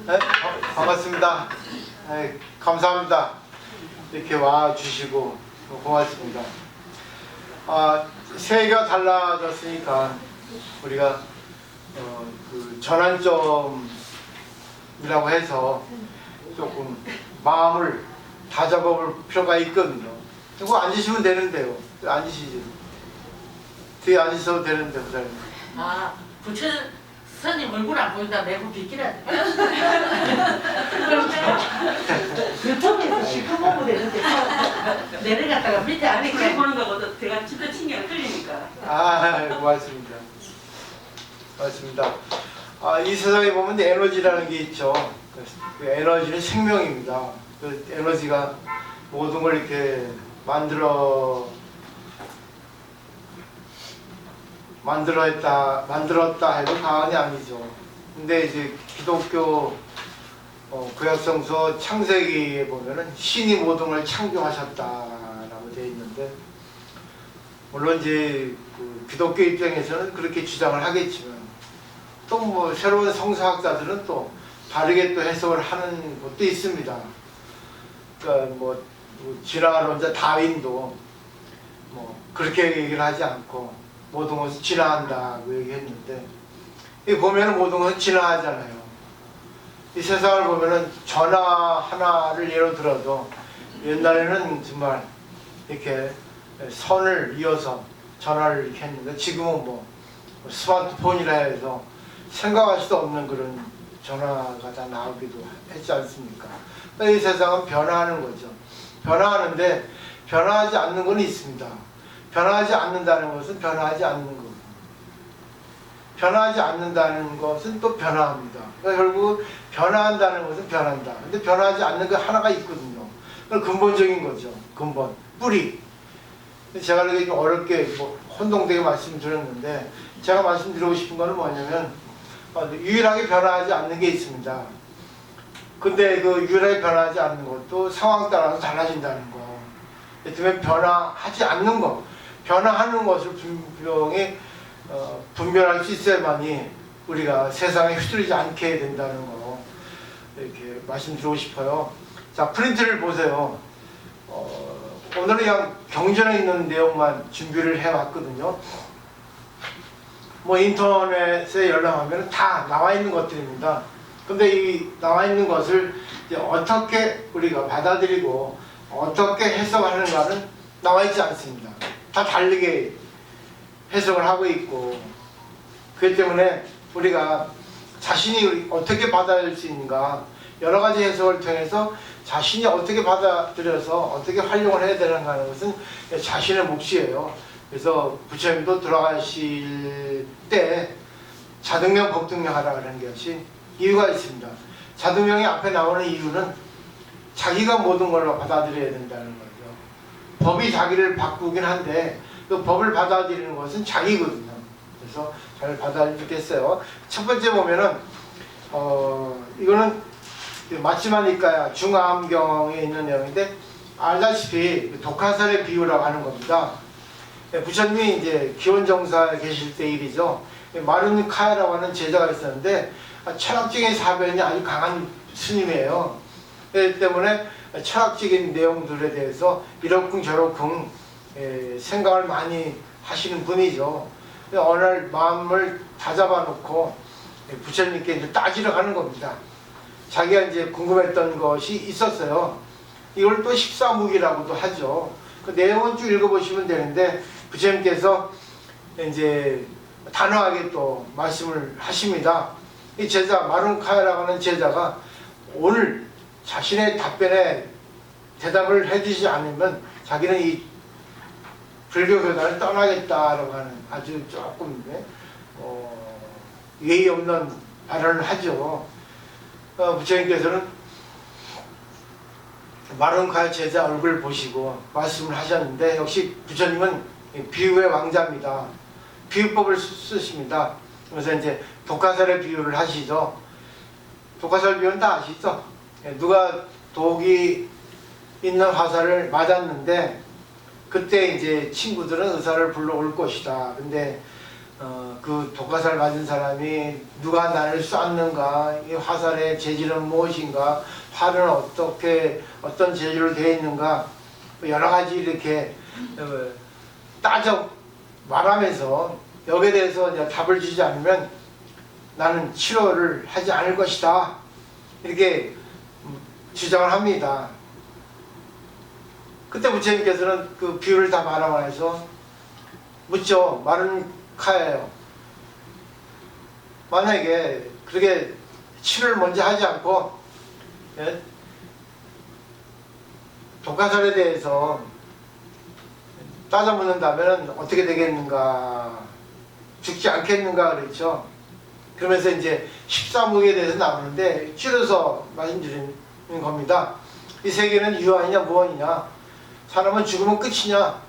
네, 반갑습니다. 네, 감사합니다. 이렇게 와 주시고 고맙습니다. 새해가 달라졌으니까 우리가 그 전환점이라고 해서 조금 마음을 다잡아볼 필요가 있거든요. 이거 앉으시면 되는데요. 앉으시죠. 뒤에 앉으셔도 되는데, 부장님. 부처님 얼굴 안 보인다 매부 비키라. 유튜브에서 시커먼 거 되는데 내려갔다가 밑에 안에 보는 거보다 제가 진짜 신경 끌리니까. 고맙습니다. 고맙습니다. 이 세상에 보면 에너지라는 게 있죠. 그 에너지는 생명입니다. 그 에너지가 모든 걸 이렇게 만들었다 해도 과언이 아니죠. 근데 이제 기독교 구약성서 창세기에 보면은 신이 모든 걸 창조하셨다라고 되어 있는데, 물론 이제 그 기독교 입장에서는 그렇게 주장을 하겠지만, 또 뭐 새로운 성서학자들은 또 다르게 또 해석을 하는 것도 있습니다. 그러니까 뭐 진화론자 다윈도 뭐 그렇게 얘기를 하지 않고 모든 것은 진화한다고 얘기했는데, 이 보면은 모든 것은 진화하잖아요. 이 세상을 보면은 전화 하나를 예로 들어도 옛날에는 정말 이렇게 선을 이어서 전화를 이렇게 했는데, 지금은 뭐 스마트폰이라 해서 생각할 수도 없는 그런 전화가 다 나오기도 했지 않습니까? 이 세상은 변화하는 거죠. 변화하는데 변화하지 않는 건 있습니다. 변화하지 않는다는 것은 변화하지 않는 거고, 변화하지 않는다는 것은 또 변화합니다. 그러니까 결국 변화한다는 것은 변한다. 근데 변화하지 않는 게 하나가 있거든요. 그건 근본적인 거죠. 근본, 뿌리. 제가 이렇게 좀 어렵게 혼동되게 말씀드렸는데, 제가 말씀드리고 싶은 거는 뭐냐면, 유일하게 변화하지 않는 게 있습니다. 근데 그 유일하게 변화하지 않는 것도 상황 따라서 달라진다는 거. 예를 변화하지 않는 것, 변화하는 것을 분명히 분별할 수 있어야만이 우리가 세상에 휘둘리지 않게 된다는 거, 이렇게 말씀드리고 싶어요. 자, 프린트를 보세요. 오늘은 그냥 경전에 있는 내용만 준비를 해왔거든요. 뭐 인터넷에 열람하면 다 나와 있는 것들입니다. 근데 이 나와 있는 것을 이제 어떻게 우리가 받아들이고 어떻게 해석하는가는 나와 있지 않습니다. 다 다르게 해석을 하고 있고, 그렇기 때문에 우리가 자신이 어떻게 받아들일 수 있는가, 여러 가지 해석을 통해서 자신이 어떻게 받아들여서 어떻게 활용을 해야 되는가 하는 것은 자신의 몫이에요. 그래서 부처님도 돌아가실 때 자등명 법등명 하라 하는 것이 이유가 있습니다. 자등명이 앞에 나오는 이유는 자기가 모든 걸로 받아들여야 된다는 거죠. 법이 자기를 바꾸긴 한데 그 법을 받아들이는 것은 자기거든요. 그래서 잘 받아들이겠어요. 첫 번째 보면은 이거는 마치마니까야 중암경에 있는 내용인데, 알다시피 독화살의 비유라고 하는 겁니다. 부처님이 이제 기원정사에 계실 때 일이죠. 마룬 카야라고 하는 제자가 있었는데 철학적인 사변이 아주 강한 스님이에요. 그렇기 때문에 철학적인 내용들에 대해서 이러쿵 저러쿵 생각을 많이 하시는 분이죠. 어느 날 마음을 다잡아 놓고 부처님께 이제 따지러 가는 겁니다. 자기가 이제 궁금했던 것이 있었어요. 이걸 또 십사무기라고도 하죠. 그 내용은 쭉 읽어보시면 되는데, 부처님께서 이제 단호하게 또 말씀을 하십니다. 이 제자, 마룬카야라고 하는 제자가 오늘 자신의 답변에 대답을 해주지 않으면 자기는 이 불교 교단을 떠나겠다라고 하는 아주 조금 예의 없는 발언을 하죠. 부처님께서는 마룬카야 제자 얼굴을 보시고 말씀을 하셨는데, 역시 부처님은 비유의 왕자입니다. 비유법을 쓰십니다. 그래서 이제 독화살의 비유를 하시죠. 독화살 비유는 다 아시죠? 누가 독이 있는 화살을 맞았는데 그때 이제 친구들은 의사를 불러올 것이다. 근데 그 독화살 맞은 사람이 누가 나를 쐈는가, 이 화살의 재질은 무엇인가, 활은 어떻게 어떤 재질로 되어 있는가, 여러 가지 이렇게 따져 말하면서 여기에 대해서 이제 답을 주지 않으면 나는 치료를 하지 않을 것이다, 이렇게 주장을 합니다. 그때 부처님께서는 그 비유를 다 말하면서 묻죠. 마른 카예요. 만약에 그렇게 치료를 먼저 하지 않고, 예? 독화살에 대해서 따져 묻는다면 어떻게 되겠는가, 죽지 않겠는가 그랬죠. 그러면서 이제 13무기에 대해서 나오는데 줄여서 말씀드리는 겁니다. 이 세계는 유한이냐 무한이냐, 사람은 죽으면 끝이냐,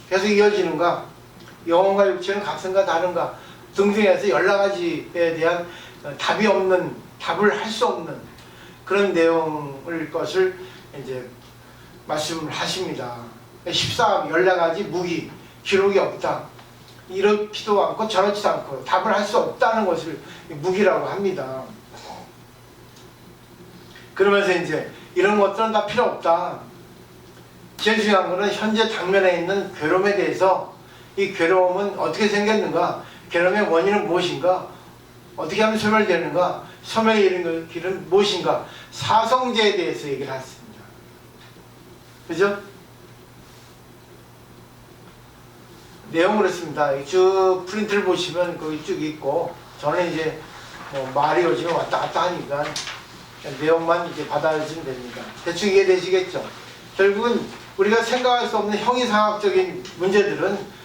계속 이어지는가, 영혼과 육체는 같은가 다른가 등등해서 여러 가지에 대한 답이 없는, 답을 할 수 없는 그런 내용을 것을 이제 말씀을 하십니다. 14, 14가지 무기, 기록이 없다, 이렇지도 않고 저렇지도 않고 답을 할 수 없다는 것을 무기라고 합니다. 그러면서 이제 이런 것들은 다 필요 없다. 제일 중요한 것은 현재 당면에 있는 괴로움에 대해서, 이 괴로움은 어떻게 생겼는가, 괴로움의 원인은 무엇인가, 어떻게 하면 소멸되는가, 소멸에 이르는 길은 무엇인가, 사성제에 대해서 얘기를 했습니다. 그죠? 내용은 그렇습니다. 쭉 프린트를 보시면 거기 쭉 있고, 저는 이제 뭐 말이 요즘에 왔다 갔다 하니까 내용만 이제 받아주시면 됩니다. 대충 이해되시겠죠? 결국은 우리가 생각할 수 없는 형이상학적인 문제들은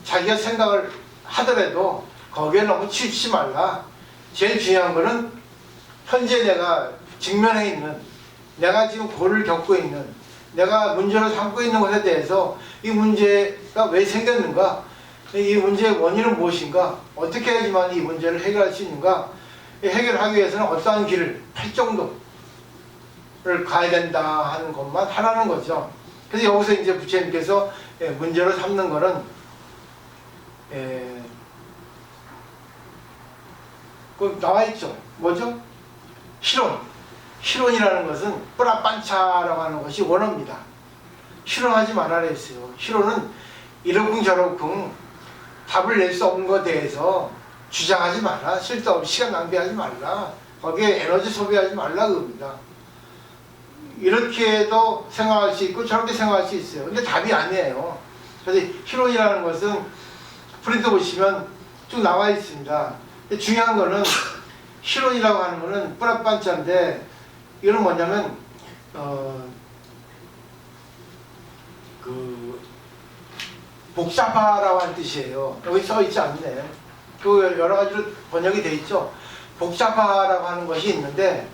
자기가 생각을 하더라도 거기에 너무 치우치지 말라. 제일 중요한 거는 현재 내가 직면해 있는, 내가 지금 고를 겪고 있는, 내가 문제로 삼고 있는 것에 대해서 이 문제가 왜 생겼는가, 이 문제의 원인은 무엇인가, 어떻게 해야지만 이 문제를 해결할 수 있는가, 해결하기 위해서는 어떠한 길을 할 정도를 가야 된다 하는 것만 하라는 거죠. 그래서 여기서 이제 부처님께서 문제로 삼는 거는 그 나와 있죠. 뭐죠? 실론. 실론이라는 것은 뿌라빤차라고 하는 것이 원어입니다. 실론하지 말아라 했어요. 실론은 이러쿵 저러쿵 답을 낼 수 없는 것에 대해서 주장하지 마라. 쓸데없이 시간 낭비하지 말라. 거기에 에너지 소비하지 말라 그겁니다. 이렇게도 생각할 수 있고 저렇게 생각할 수 있어요. 근데 답이 아니에요. 그래서 실론이라는 것은 프린트 보시면 쭉 나와 있습니다. 근데 중요한 거는 실론이라고 하는 거는 뿌라빤차인데, 이건 뭐냐면 그 복잡하라고 하는 뜻이에요. 여기 써 있지 않네. 그 여러 가지로 번역이 돼 있죠. 복잡하라고 하는 것이 있는데,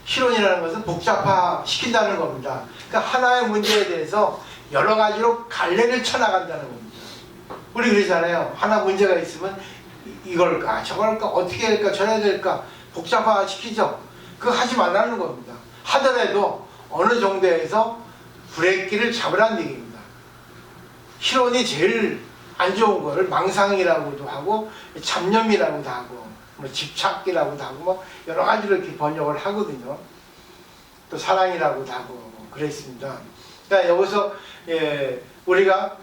실론이라는 것은 복잡화 시킨다는 겁니다. 그러니까 하나의 문제에 대해서 여러 가지로 갈래를 쳐나간다는 겁니다. 우리 그러잖아요. 하나 문제가 있으면 이걸까 저걸까 어떻게 할까 저래야 될까 복잡화 시키죠. 그거 하지 말라는 겁니다. 하더라도 어느 정도에서 브레이크를 잡으라는 얘기입니다. 실론이 제일 안 좋은 거를 망상이라고도 하고 잡념이라고도 하고 뭐 집착이라고도 하고 뭐 여러 가지로 이렇게 번역을 하거든요. 또 사랑이라고도 하고 뭐 그랬습니다. 그러니까 여기서 우리가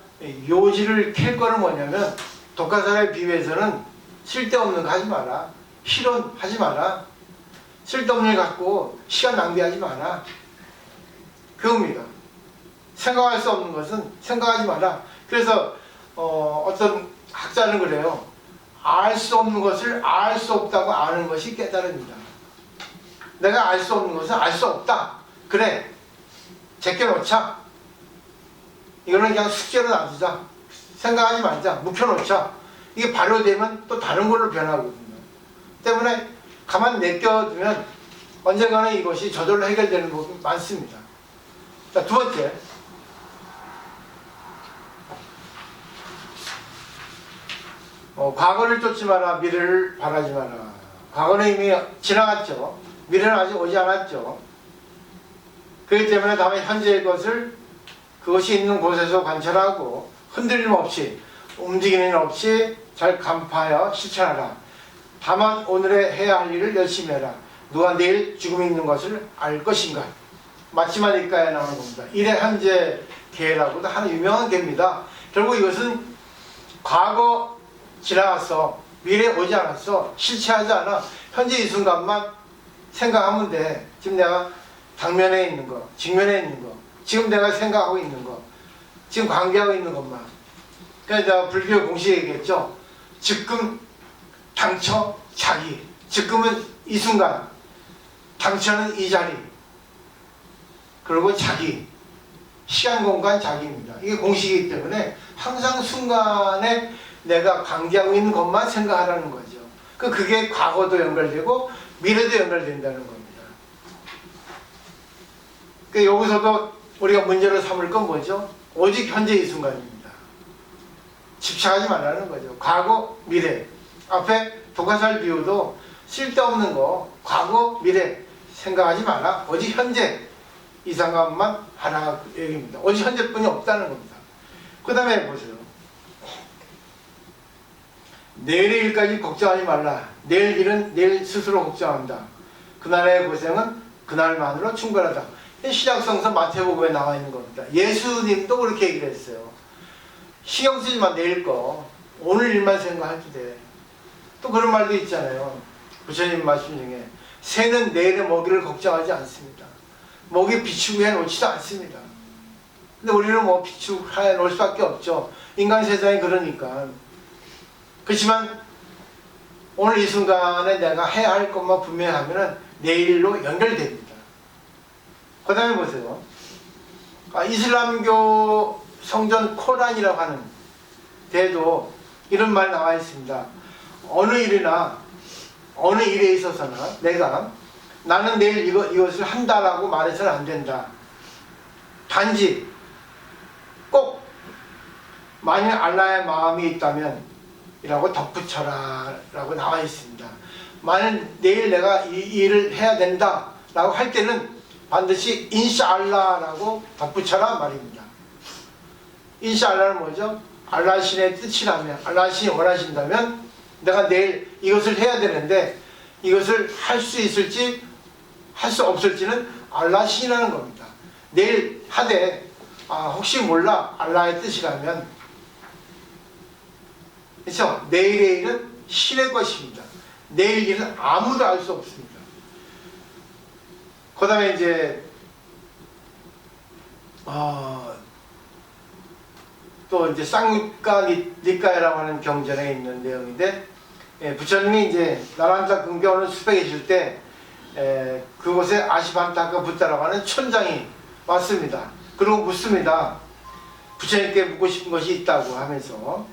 요지를 캘 거는 뭐냐면, 독화살에 비유해서는 쓸데없는 거 하지 마라. 실론 하지 마라. 쓸데없는 거 갖고 시간 낭비하지 마라. 그겁니다. 생각할 수 없는 것은 생각하지 마라. 그래서 어떤 학자는 그래요. 알 수 없는 것을 알 수 없다고 아는 것이 깨달음이다. 내가 알 수 없는 것은 알 수 없다. 그래, 제껴놓자. 이거는 그냥 숙제로 놔두자. 생각하지 말자. 묵혀놓자. 이게 발효되면 또 다른 걸로 변하거든요. 때문에 가만 내껴두면 언젠가는 이것이 저절로 해결되는 부분이 많습니다. 자, 두 번째. 과거를 쫓지 마라. 미래를 바라지 마라. 과거는 이미 지나갔죠. 미래는 아직 오지 않았죠. 그렇기 때문에 다음에 현재의 것을 그것이 있는 곳에서 관찰하고 흔들림 없이 움직이는 일 없이 잘 간파하여 실천하라. 다만 오늘의 해야 할 일을 열심히 해라. 누가 내일 죽음이 있는 것을 알 것인가. 마치마 니까에 나오는 겁니다. 일의 현재 계라고도 하는 유명한 계입니다. 결국 이것은 과거 지나갔어. 미래 오지 않았어. 실체하지 않아. 현재 이 순간만 생각하면 돼. 지금 내가 당면에 있는 거, 직면에 있는 거, 지금 내가 생각하고 있는 거, 지금 관계하고 있는 것만. 그러니까 내가 불교 공식 얘기했죠. 즉금, 당처, 자기. 즉금은 이 순간, 당처는 이 자리, 그리고 자기. 시간, 공간, 자기입니다. 이게 공식이기 때문에 항상 순간에 내가 관계하고 있는 것만 생각하라는 거죠. 그게 과거도 연결되고 미래도 연결된다는 겁니다. 여기서도 우리가 문제로 삼을 건 뭐죠? 오직 현재 이 순간입니다. 집착하지 말라는 거죠. 과거, 미래. 앞에 독화살 비유도 쓸데없는 거, 과거, 미래 생각하지 마라. 오직 현재 이 상관만 하라 얘기입니다. 오직 현재뿐이 없다는 겁니다. 그 다음에 보세요. 내일의 일까지 걱정하지 말라. 내일 일은 내일 스스로 걱정한다. 그날의 고생은 그날만으로 충분하다. 신약성서 마태복음에 나와 있는 겁니다. 예수님도 그렇게 얘기를 했어요. 신경 쓰지 마, 내일 거. 오늘 일만 생각해도 돼. 또 그런 말도 있잖아요. 부처님 말씀 중에 새는 내일의 먹이를 걱정하지 않습니다. 먹이 비추고 해놓지도 않습니다. 근데 우리는 뭐 비추고 해놓을 수밖에 없죠. 인간 세상이 그러니까. 그렇지만 오늘 이 순간에 내가 해야 할 것만 분명하면 내일로 연결됩니다. 그 다음에 보세요. 이슬람교 성전 코란이라고 하는 데도 이런 말 나와 있습니다. 어느 일이나 어느 일에 있어서는 내가 나는 내일 이것을 한다라고 말해서는 안 된다. 단지 꼭 만일 알라의 마음이 있다면 이라고 덧붙여라 라고 나와 있습니다. 만일 내일 내가 이 일을 해야 된다 라고 할 때는 반드시 인샤알라라고 덧붙여라 말입니다. 인샤알라는 뭐죠? 알라 신의 뜻이라면, 알라 신이 원하신다면 내가 내일 이것을 해야 되는데 이것을 할 수 있을지 할 수 없을지는 알라 신이라는 겁니다. 내일 하되 혹시 몰라 알라의 뜻이라면, 그렇죠? 내일의 일은 신의 것입니다. 내일 일은 아무도 알 수 없습니다. 그 다음에 이제 또 이제 쌍니까 니까야라고 하는 경전에 있는 내용인데, 부처님이 이제 나란자 근교하는 숲에 계실 때 그곳에 아시반타카 붓다라고 하는 촌장이 왔습니다. 그리고 묻습니다. 부처님께 묻고 싶은 것이 있다고 하면서,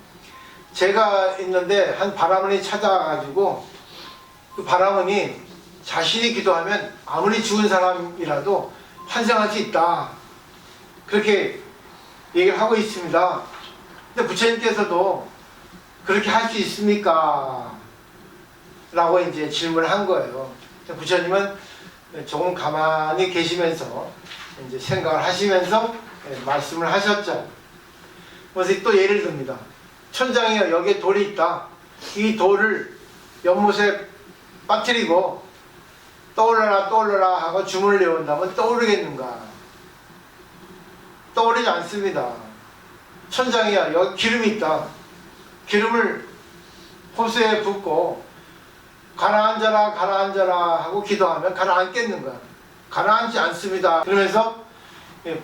제가 있는데 한 바라문이 찾아가지고 그 바라문이 자신이 기도하면 아무리 죽은 사람이라도 환생할 수 있다, 그렇게 얘기를 하고 있습니다. 근데 부처님께서도 그렇게 할 수 있습니까? 라고 이제 질문을 한 거예요. 부처님은 조금 가만히 계시면서 이제 생각을 하시면서 말씀을 하셨죠. 그래서 또 예를 듭니다. 천장에 여기에 돌이 있다. 이 돌을 연못에 빠뜨리고 떠올라라 떠올라라 하고 주문을 외운다면 떠오르겠는가? 떠오르지 않습니다. 천장이야, 여기 기름이 있다. 기름을 호수에 붓고 가라앉아라 가라앉아라 하고 기도하면 가라앉겠는가? 가라앉지 않습니다. 그러면서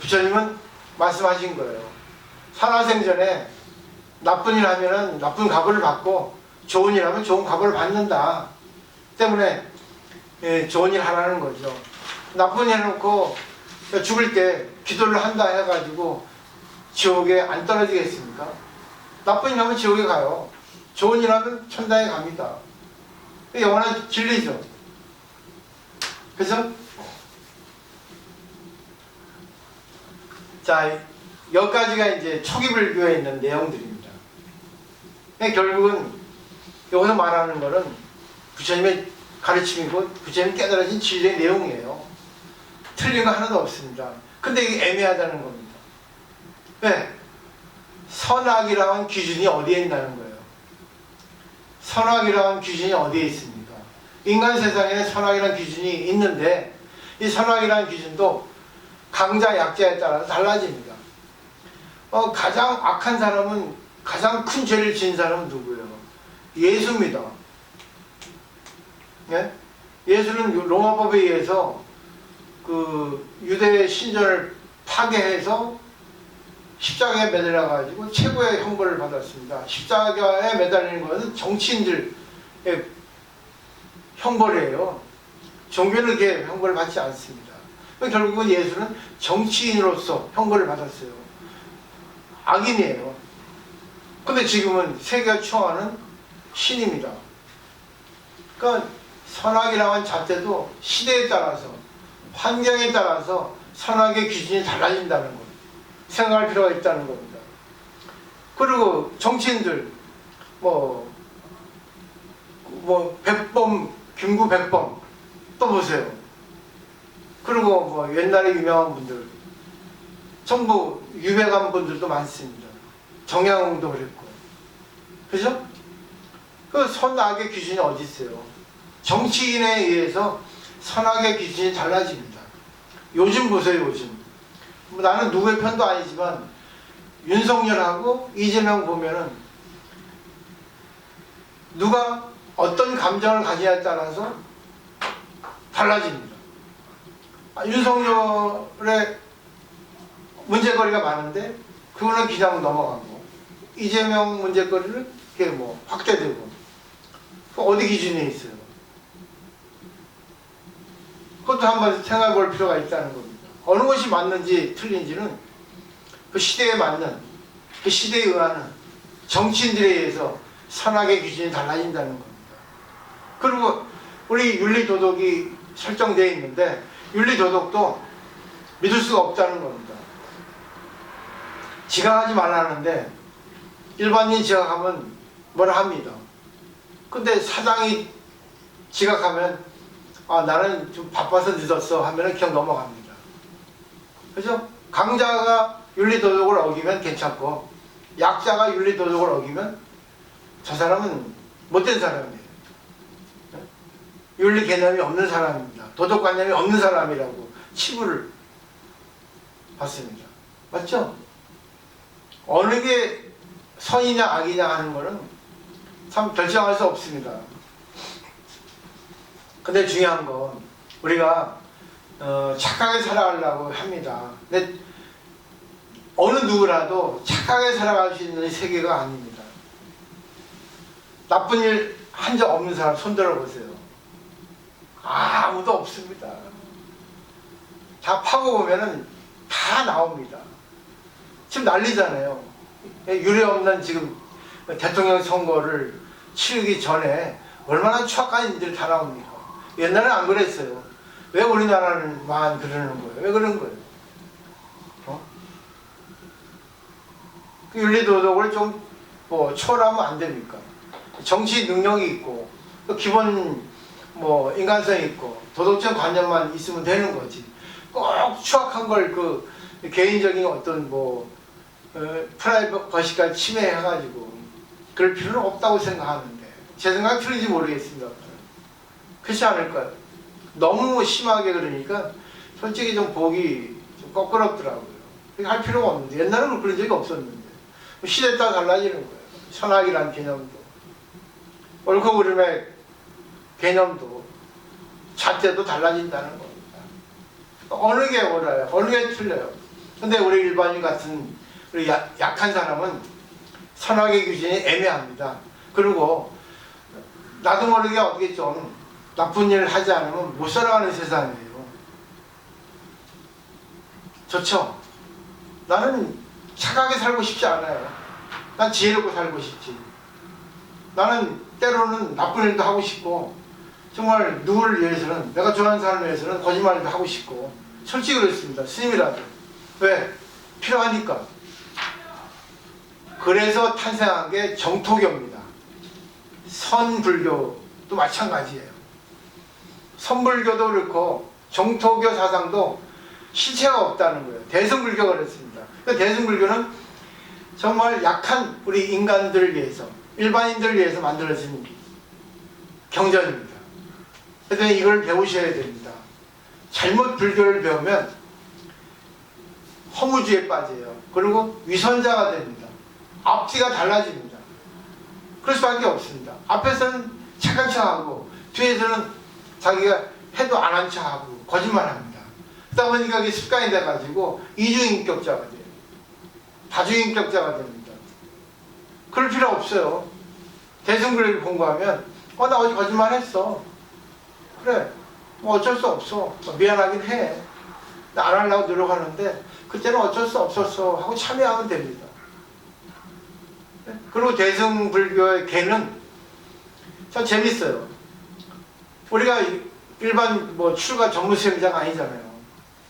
부처님은 말씀하신 거예요. 살아생전에 나쁜 일 하면은 나쁜 값을 받고 좋은 일 하면 좋은 값을 받는다. 때문에 좋은 일 하라는 거죠. 나쁜 일 해놓고 죽을 때 기도를 한다 해가지고 지옥에 안 떨어지겠습니까? 나쁜 일 하면 지옥에 가요. 좋은 일 하면 천당에 갑니다. 영원한 진리죠. 그죠? 자, 여기까지가 이제 초기불교에 있는 내용들입니다. 결국은 여기서 말하는 거는 부처님의 가르침이고 부처님 깨달아진 진리의 내용이에요. 틀린 거 하나도 없습니다. 근데 이게 애매하다는 겁니다. 왜? 선악이라는 기준이 어디에 있다는 거예요? 선악이라는 기준이 어디에 있습니까? 인간 세상에는 선악이라는 기준이 있는데 이 선악이라는 기준도 강자 약자에 따라서 달라집니다. 가장 악한 사람은 가장 큰 죄를 지은 사람은 누구예요? 예수입니다. 예? 예수는 로마법에 의해서 그 유대 신전을 파괴해서 십자가에 매달려 가지고 최고의 형벌을 받았습니다. 십자가에 매달리는 것은 정치인들의 형벌이에요. 종교는 그렇게 형벌을 받지 않습니다. 결국은 예수는 정치인으로서 형벌을 받았어요. 악인이에요. 근데 지금은 세계가 추앙하는 신입니다. 그러니까 선악이라고 하는 자체도 시대에 따라서 환경에 따라서 선악의 기준이 달라진다는 것 생각할 필요가 있다는 겁니다. 그리고 정치인들 백범, 김구 백범 또 보세요. 그리고 옛날에 유명한 분들 전부 유배간 분들도 많습니다. 정약용도 그랬고, 그죠? 그 선악의 기준이 어디 있어요? 정치인에 의해서 선악의 기준이 달라집니다. 요즘 보세요, 요즘. 나는 누구의 편도 아니지만 윤석열하고 이재명 보면은 누가 어떤 감정을 가지냐에 따라서 달라집니다. 윤석열의 문제거리가 많은데 그거는 그냥 넘어가고 이재명 문제거리는 그게 확대되고 어디 기준이 있어요? 그것도 한번 생각해 볼 필요가 있다는 겁니다. 어느 것이 맞는지 틀린지는 그 시대에 맞는, 그 시대에 의하는 정치인들에 의해서 선악의 기준이 달라진다는 겁니다. 그리고 우리 윤리도덕이 설정되어 있는데 윤리도덕도 믿을 수가 없다는 겁니다. 지각하지 말라는데 일반인 지각하면 뭐라 합니다. 근데 사장이 지각하면 나는 좀 바빠서 늦었어 하면 그냥 넘어갑니다. 그죠? 강자가 윤리도덕을 어기면 괜찮고 약자가 윤리도덕을 어기면 저 사람은 못된 사람이에요. 윤리 개념이 없는 사람입니다. 도덕관념이 없는 사람이라고 치부를 받습니다. 맞죠? 어느 게 선이냐 악이냐 하는 거는 참 결정할 수 없습니다. 근데 중요한 건 우리가 착하게 살아가려고 합니다. 근데 어느 누구라도 착하게 살아갈 수 있는 세계가 아닙니다. 나쁜 일 한 적 없는 사람 손 들어보세요. 아무도 없습니다. 다 파고 보면은 다 나옵니다. 지금 난리잖아요. 유례 없는 지금 대통령 선거를 치르기 전에 얼마나 추악한 일들이 다 나옵니까? 옛날에는 안 그랬어요. 왜 우리나라만 그러는 거예요? 왜 그런 거예요? 그 윤리도덕을 좀 초월하면 안 됩니까? 정치 능력이 있고 또 기본 인간성이 있고 도덕적 관념만 있으면 되는 거지. 꼭 추악한 걸 그 개인적인 어떤 프라이버시까지 침해해가지고 그럴 필요는 없다고 생각하는데 제 생각이 틀린지 모르겠습니다. 그렇지 않을까요? 너무 심하게 그러니까 솔직히 좀 보기 좀 꺼끄럽더라고요. 할 필요가 없는데 옛날에는 그런 적이 없었는데 시대에 따라 달라지는 거예요. 선악이라는 개념도 옳고 그름의 개념도 잣대도 달라진다는 겁니다. 어느 게 옳아요? 어느 게 틀려요? 근데 우리 일반인 같은 우리 약한 사람은 선악의 기준이 애매합니다. 그리고 나도 모르게 어떻게 좀 나쁜 일을 하지 않으면 못 살아가는 세상이에요. 좋죠? 나는 착하게 살고 싶지 않아요. 난 지혜롭고 살고 싶지. 나는 때로는 나쁜 일도 하고 싶고 정말 누구를 위해서는 내가 좋아하는 사람을 위해서는 거짓말도 하고 싶고 솔직히 그렇습니다. 스님이라도. 왜? 필요하니까. 그래서 탄생한 게 정토교입니다. 선불교도 마찬가지예요. 선불교도 그렇고 정토교 사상도 실체가 없다는 거예요. 대승불교가 그랬습니다. 그러니까 대승불교는 정말 약한 우리 인간들을 위해서, 일반인들을 위해서 만들어진 경전입니다. 그래서 이걸 배우셔야 됩니다. 잘못 불교를 배우면 허무주의에 빠져요. 그리고 위선자가 됩니다. 앞뒤가 달라집니다. 그럴 수밖에 없습니다. 앞에서는 착한 척하고 뒤에서는 자기가 해도 안 한 척하고 거짓말합니다. 그러다 보니까 이게 습관이 돼가지고 이중인격자가 돼요. 다중인격자가 됩니다. 그럴 필요 없어요. 대승불교를 공부하면 나 어제 거짓말했어. 그래, 뭐 어쩔 수 없어. 미안하긴 해. 나 안 하려고 노력하는데 그때는 어쩔 수 없었어 하고 참여하면 됩니다. 그리고 대승불교의 개는 참 재밌어요. 우리가 일반 뭐 출가 전무수행자가 아니잖아요.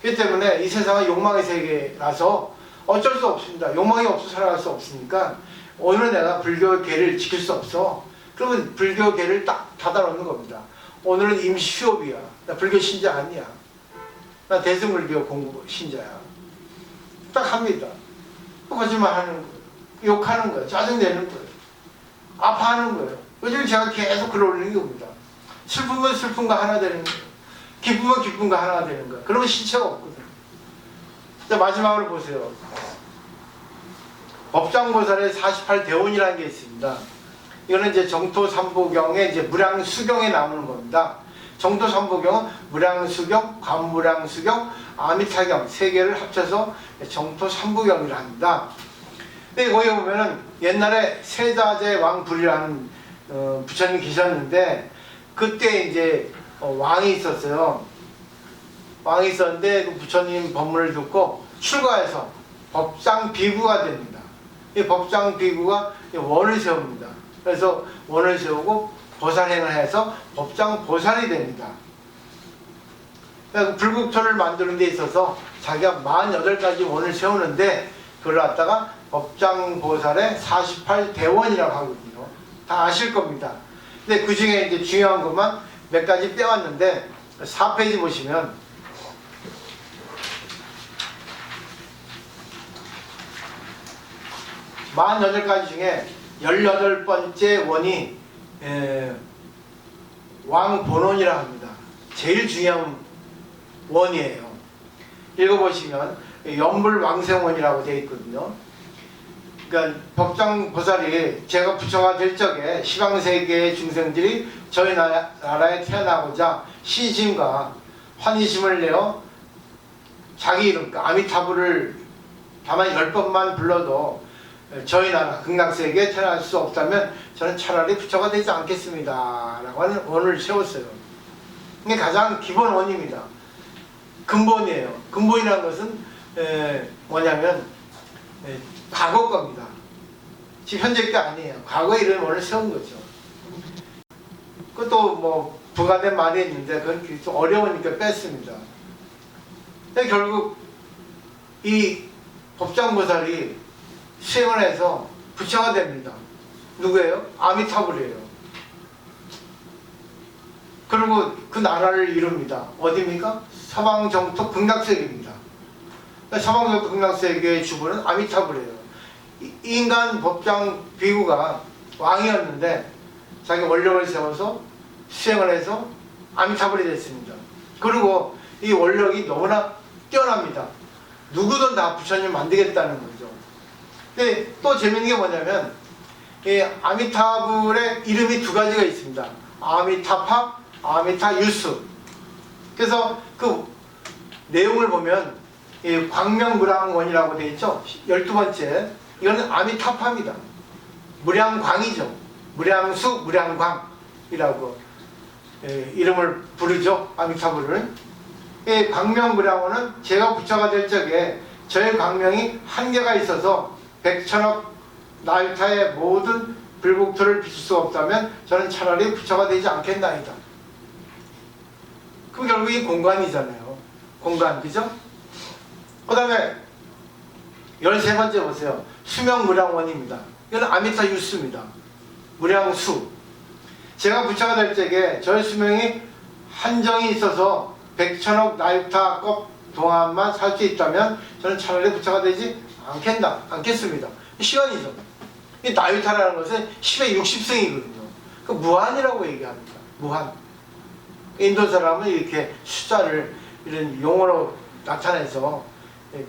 그렇기 때문에 이 세상은 욕망의 세계라서 어쩔 수 없습니다. 욕망이 없어 살아갈 수 없으니까 오늘 내가 불교의 계를 지킬 수 없어. 그러면 불교 계를 딱 닫아놓는 겁니다. 오늘은 임시 휴업이야. 나 불교 신자 아니야. 나 대승불교 공부 신자야. 딱 합니다. 또 거짓말 하는 거예요. 욕하는 거예요. 짜증내는 거예요. 아파하는 거예요. 요즘 제가 계속 글 올리는 겁니다. 슬프면 슬픔과 하나 되는 거예요. 기쁘면 기쁨과 하나 되는 거예요. 그러면 신체가 없거든요. 자, 마지막으로 보세요. 법장보살의 48대원이라는 게 있습니다. 이거는 이제 정토삼보경의 이제 무량수경에 나오는 겁니다. 정토삼보경은 무량수경, 관무량수경, 아미타경 세 개를 합쳐서 정토삼보경이라 합니다. 근데 거기 보면은 옛날에 세자재 왕불이라는 부처님 계셨는데 그때 이제 왕이 있었어요. 왕이 있었는데 그 부처님 법문을 듣고 출가해서 법장 비구가 됩니다. 이 법장 비구가 원을 세웁니다. 그래서 원을 세우고 보살행을 해서 법장 보살이 됩니다. 그러니까 불국토를 만드는 데 있어서 자기가 48가지 원을 세우는데 그걸 갖다가 법장 보살의 48대원이라고 하거든요. 다 아실 겁니다. 근데 그 중에 이제 중요한 것만 몇 가지 빼왔는데 4페이지 보시면 48가지 중에 18번째 원이 왕본원이라 합니다. 제일 중요한 원이에요. 읽어보시면 연불왕생원이라고 되어 있거든요. 그러니까 법장보살이 제가 부처가 될 적에 시방세계의 중생들이 저희 나라에 태어나고자 신심과 환희심을 내어 자기 이름, 그러니까 아미타불을 다만 10번만 불러도 저희 나라 극락세계에 태어날 수 없다면 저는 차라리 부처가 되지 않겠습니다 라고 하는 원을 세웠어요. 이게 가장 기본 원입니다. 근본이에요. 근본이라는 것은 뭐냐면 과거 겁니다. 지금 현재 게 아니에요. 과거에 이런 원을 세운 거죠. 그것도 뭐 부가된 말이 있는데 그건 좀 어려우니까 뺐습니다. 근데 결국 이 법장보살이 수행을 해서 부처가 됩니다. 누구예요? 아미타불이에요. 그리고 그 나라를 이룹니다. 어디입니까? 서방정토 극락세계입니다. 서방정토 극락세계의 주부는 아미타불이에요. 인간 법장 비구가 왕이었는데 자기 원력을 세워서 수행을 해서 아미타불이 됐습니다. 그리고 이 원력이 너무나 뛰어납니다. 누구든 다 부처님 만들겠다는 거죠. 근데 또 재밌는 게 뭐냐면 이 아미타불의 이름이 두 가지가 있습니다. 아미타파, 아미타유스. 그래서 그 내용을 보면 이 광명무량원이라고 되어 있죠. 12번째. 이거는 아미타파입니다. 무량광이죠. 무량수, 무량광이라고 이름을 부르죠. 아미타불을. 이 광명무량원은 제가 부처가 될 적에 저의 광명이 한계가 있어서 백천억 나일타의 모든 불국토를 비출 수 없다면 저는 차라리 부처가 되지 않겠나이다. 그럼 결국 이 공간이잖아요. 공간, 그죠? 그 다음에 13번째 보세요. 수명무량원입니다. 이건 아미타 유스입니다. 무량수. 제가 부처가 될 적에 저의 수명이 한정이 있어서 백천억 나일타 껍 동안만 살 수 있다면 저는 차라리 부처가 되지 않겠습니다. 시간이죠. 이 나유타라는 것은 10의 60승이거든요. 그 무한이라고 얘기합니다. 무한. 인도 사람은 이렇게 숫자를 이런 용어로 나타내서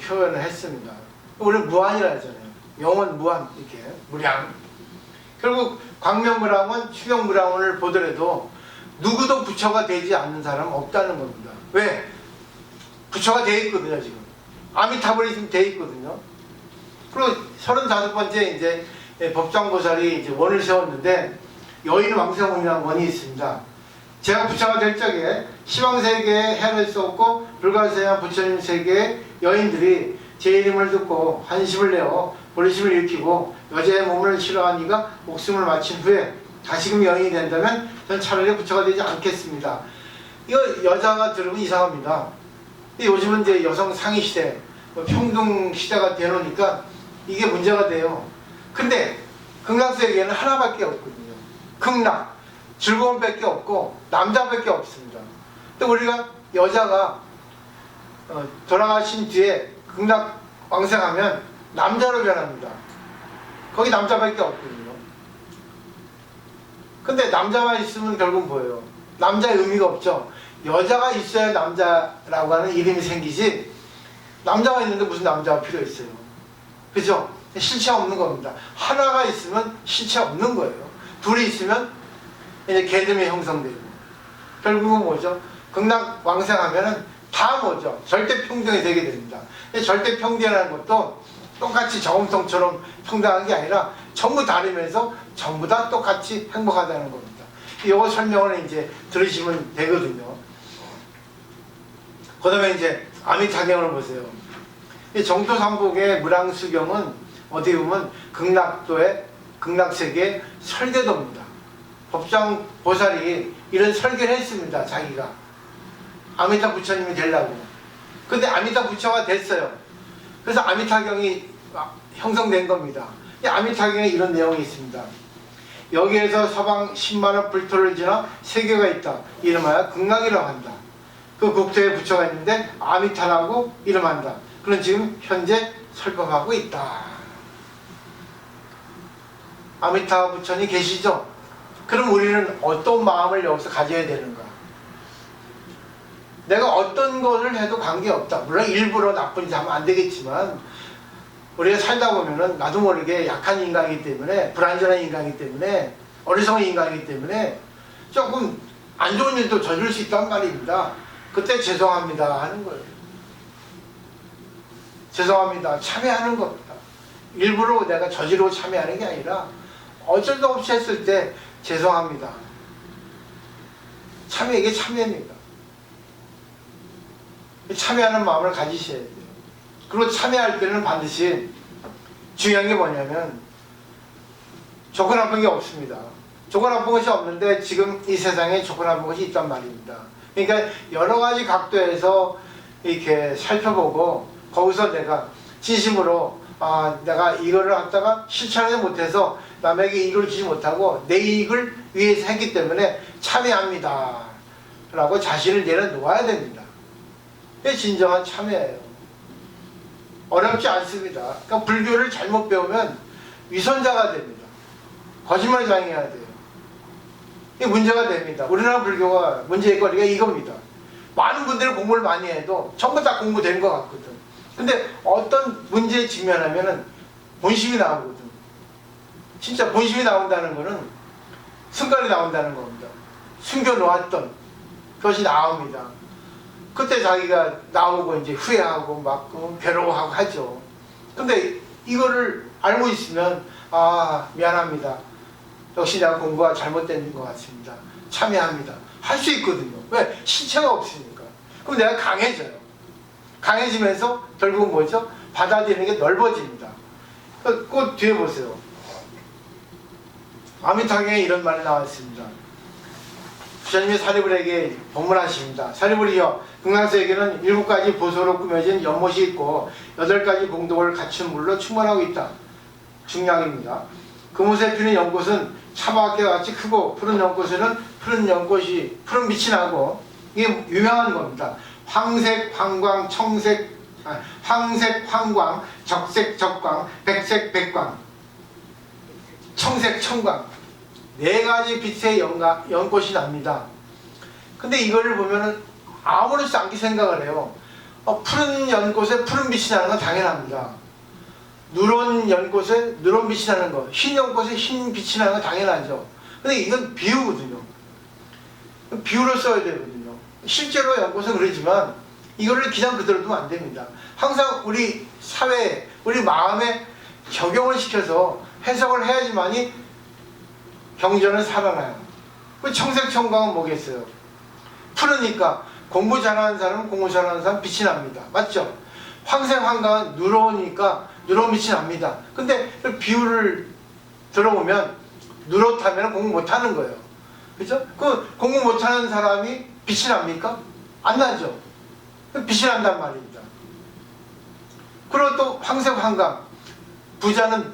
표현을 했습니다. 우리는 무한이라 하잖아요. 영원 무한, 이렇게 무량. 결국 광명무량원, 휴명무량원을 보더라도 누구도 부처가 되지 않는 사람은 없다는 겁니다. 왜? 부처가 돼 있거든요, 지금. 아미타불이 지금 돼 있거든요. 그리고 35번째 이제 법장보살이 이제 원을 세웠는데 여인 왕생원이라는 원이 있습니다. 제가 부처가 될 적에 시방세계에 해를 쏟고 불가세한 부처님 세계의 여인들이 제 이름을 듣고 환심을 내어 보리심을 일으키고 여자의 몸을 싫어하니까 목숨을 마친 후에 다시금 여인이 된다면 저는 차라리 부처가 되지 않겠습니다. 이거 여자가 들으면 이상합니다. 근데 요즘은 이제 여성 상위 시대, 평등 시대가 되놓으니까 이게 문제가 돼요. 근데 극락세계에는 하나밖에 없거든요. 극락, 즐거움밖에 없고 남자밖에 없습니다. 또 우리가 여자가 돌아가신 뒤에 극락 왕생하면 남자로 변합니다. 거기 남자밖에 없거든요. 근데 남자만 있으면 결국 뭐예요? 남자의 의미가 없죠. 여자가 있어야 남자라고 하는 이름이 생기지, 남자가 있는데 무슨 남자가 필요 있어요? 그죠? 실체 없는 겁니다. 하나가 있으면 실체 없는 거예요. 둘이 있으면 이제 개념이 형성되고, 결국은 뭐죠? 극락 왕생하면은 다 뭐죠? 절대 평등이 되게 됩니다. 절대 평등이라는 것도 똑같이 저금통처럼 평등한 게 아니라 전부 다르면서 전부 다 똑같이 행복하다는 겁니다. 이거 설명을 이제 들으시면 되거든요. 그 다음에 이제 아미타경을 보세요. 이 정토삼복의 무량수경은 어떻게 보면 극락도의 극락세계의 설계도입니다. 법장 보살이 이런 설계를 했습니다. 자기가 아미타 부처님이 되려고. 근데 아미타 부처가 됐어요. 그래서 아미타경이 형성된 겁니다. 이 아미타경에 이런 내용이 있습니다. 여기에서 서방 10만원 불토를 지나 세계가 있다. 이름하여 극락이라고 한다. 그 국토에 부처가 있는데 아미타라고 이름한다. 그런 지금 현재 설법하고 있다. 아미타 부처님 계시죠? 그럼 우리는 어떤 마음을 여기서 가져야 되는가? 내가 어떤 것을 해도 관계없다. 물론 일부러 나쁜 짓 하면 안 되겠지만 우리가 살다 보면은 나도 모르게 약한 인간이기 때문에, 불완전한 인간이기 때문에, 어리석은 인간이기 때문에 조금 안 좋은 일도 저질 수 있단 말입니다. 그때 죄송합니다 하는 거예요. 죄송합니다. 참여하는 겁니다. 일부러 내가 저지르고 참여하는 게 아니라 어쩔 수 없이 했을 때 죄송합니다. 참여, 이게 참여입니다. 참여하는 마음을 가지셔야 돼요. 그리고 참여할 때는 반드시 중요한 게 뭐냐면 조건 나쁜 게 없습니다. 조건 나쁜 것이 없는데 지금 이 세상에 조건 나쁜 것이 있단 말입니다. 그러니까 여러 가지 각도에서 이렇게 살펴보고 거기서 내가 진심으로 내가 이거를 갖다가 실천하지 못해서 남에게 이익을 주지 못하고 내 이익을 위해서 했기 때문에 참여합니다 라고 자신을 내려놓아야 됩니다. 그게 진정한 참여예요. 어렵지 않습니다. 그러니까 불교를 잘못 배우면 위선자가 됩니다. 거짓말 당해야 돼요. 이게 문제가 됩니다. 우리나라 불교가 문제의 거리가 이겁니다. 많은 분들이 공부를 많이 해도 전부 다 공부된 것 같거든. 근데 어떤 문제에 직면하면은 본심이 나오거든. 진짜 본심이 나온다는 거는 승관이 나온다는 겁니다. 숨겨놓았던 것이 나옵니다. 그때 자기가 나오고 이제 후회하고 막 괴로워하고 하죠. 근데 이거를 알고 있으면 미안합니다. 역시 내가 공부가 잘못된 것 같습니다. 참여합니다. 할 수 있거든요. 왜? 신체가 없으니까. 그럼 내가 강해져요. 강해지면서 결국은 뭐죠? 받아들이는 게 넓어집니다. 그 뒤에 보세요. 아미타경에 이런 말이 나왔습니다. 부처님이 사리불에게 법문하십니다. 사리불이여, 극락세계는 7가지 보소로 꾸며진 연못이 있고 8가지 공덕을 갖춘 물로 충만하고 있다. 중량입니다. 그곳에 피는 연꽃은 차밖에 같이 크고 푸른 연꽃에는 푸른 빛이 나고 이게 유명한 겁니다. 황색, 황광, 청색, 황색 황광, 적색 적광, 백색 백광, 청색 청광, 네 가지 빛의 연꽃이 납니다. 근데 이거를 보면은 아무렇지 않게 생각을 해요. 푸른 연꽃에 푸른 빛이 나는 건 당연합니다. 누런 연꽃에 누런 빛이 나는 거, 흰 연꽃에 흰 빛이 나는 건 당연하죠. 근데 이건 비유거든요. 비유로 써야 되거든요. 실제로 연꽃은 그러지만 이거를 그냥 그대로 두면 안 됩니다. 항상 우리 사회에, 우리 마음에 적용을 시켜서 해석을 해야지만이 경전은 살아나요. 그 청색 청광은 뭐겠어요? 푸르니까 공부 잘하는 사람은 공부 잘하는 사람 빛이 납니다. 맞죠? 황색 황광은 누러우니까 누런 빛이 납니다. 근데 그 비유를 들어보면 누렇다면 공부 못하는 거예요. 그죠? 그 공부 못하는 사람이 빛이 납니까? 안 나죠. 빛이 난단 말입니다. 그리고 또 황색 황광, 부자는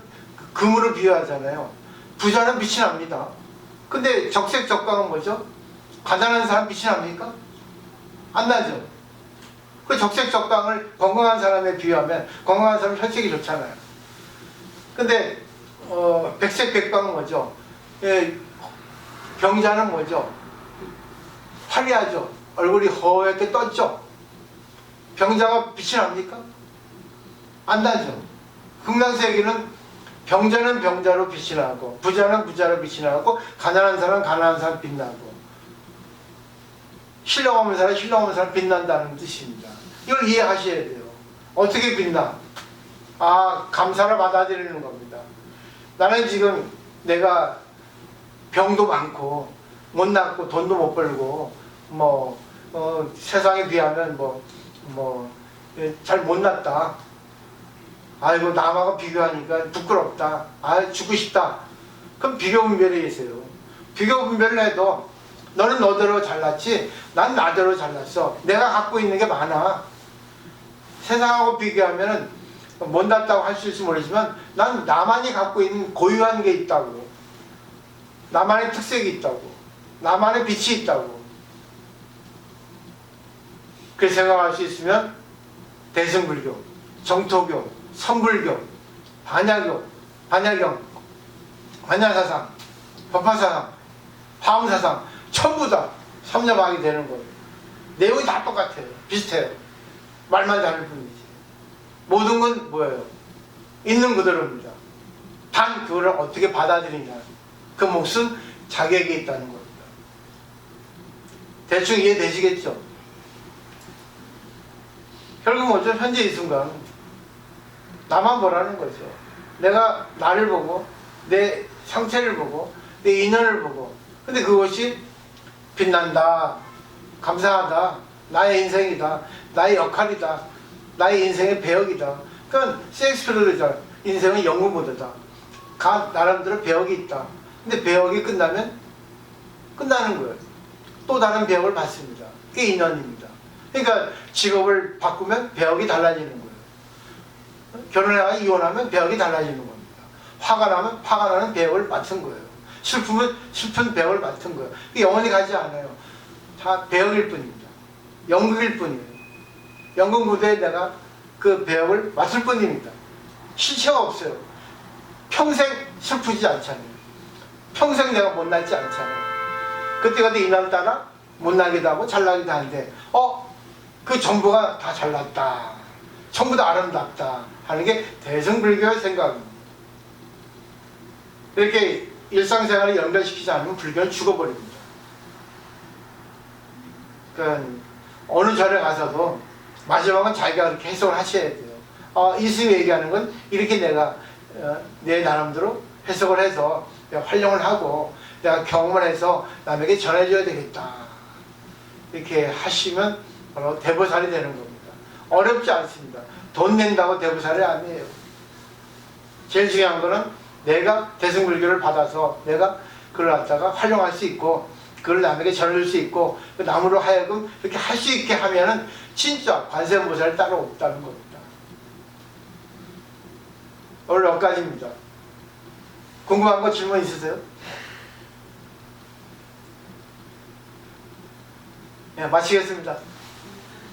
금으로 비유하잖아요. 부자는 빛이 납니다. 근데 적색 적광은 뭐죠? 가난한 사람 빛이 납니까? 안 나죠. 그 적색 적광을 건강한 사람에 비유하면 건강한 사람은 혈색이 좋잖아요. 근데 백색 백광은 뭐죠? 병자는 뭐죠? 화려하죠. 얼굴이 허옇게 떴죠. 병자가 빛이 납니까? 안 나죠. 금강색에는 병자는 병자로 빛이 나고 부자는 부자로 빛이 나고 가난한 사람은 가난한 사람 빛나고 신령 없는 사람 신령 없는 사람 빛난다는 뜻입니다. 이걸 이해하셔야 돼요. 어떻게 빛나? 감사를 받아들이는 겁니다. 나는 지금 내가 병도 많고 못났고 돈도 못 벌고 세상에 비하면 잘 못났다. 아이고 남하고 비교하니까 부끄럽다. 죽고 싶다. 그럼 비교 분별이 계세요. 비교 분별을 해도 너는 너대로 잘났지 난 나대로 잘났어. 내가 갖고 있는 게 많아. 세상하고 비교하면 못났다고 할 수 있을지 모르지만 난 나만이 갖고 있는 고유한 게 있다고. 나만의 특색이 있다고. 나만의 빛이 있다고. 그렇게 생각할 수 있으면 대승불교, 정토교, 선불교, 반야교, 반야경, 반야사상, 법화사상, 화엄사상 전부 다 섭렵하게 되는 거예요. 내용이 다 똑같아요. 비슷해요. 말만 다를 뿐이지. 모든 건 뭐예요? 있는 그대로입니다. 단 그거를 어떻게 받아들이냐. 그 몫은 자기에게 있다는 겁니다. 대충 이해되시겠죠? 결국 뭐죠? 현재 이 순간 나만 보라는 거죠. 내가 나를 보고 내 상태를 보고 내 인연을 보고 근데 그것이 빛난다, 감사하다, 나의 인생이다, 나의 역할이다, 나의 인생의 배역이다. 그러니까 셰익스피어도 그러잖아. 인생은 연구무대다. 각 나름대로 배역이 있다. 근데 배역이 끝나면 끝나는 거예요. 또 다른 배역을 받습니다. 그게 인연입니다. 그러니까 직업을 바꾸면 배역이 달라지는 거예요. 결혼해서 이혼하면 배역이 달라지는 겁니다. 화가 나면 화가 나는 배역을 맡은 거예요. 슬프면 슬픈 배역을 맡은 거예요. 영원히 가지 않아요. 다 배역일 뿐입니다. 연극일 뿐이에요. 연극 무대에 내가 그 배역을 맡을 뿐입니다. 실체가 없어요. 평생 슬프지 않잖아요. 평생 내가 못나지 않잖아요. 그때그때 인연 따라 못나기도 하고 잘나기도 하는데 그 전부가 다 잘났다. 전부 다 아름답다 하는 게 대승불교의 생각입니다. 이렇게 일상생활을 연결시키지 않으면 불교는 죽어버립니다. 그러니까 어느 절에 가서도 마지막은 자기가 그렇게 해석을 하셔야 돼요. 이 스님이 얘기하는 건 이렇게 내가 내 나름대로 해석을 해서 내가 활용을 하고 내가 경험을 해서 남에게 전해줘야 되겠다. 이렇게 하시면 바로 대보살이 되는 겁니다. 어렵지 않습니다. 돈 낸다고 대보살이 아니에요. 제일 중요한 거는 내가 대승불교를 받아서 내가 그걸 갖다가 활용할 수 있고 그걸 남에게 전해줄 수 있고 그 남으로 하여금 이렇게 할 수 있게 하면은 진짜 관세음보살이 따로 없다는 겁니다. 오늘 여기까지입니다. 궁금한 거 질문 있으세요? 네, 마치겠습니다.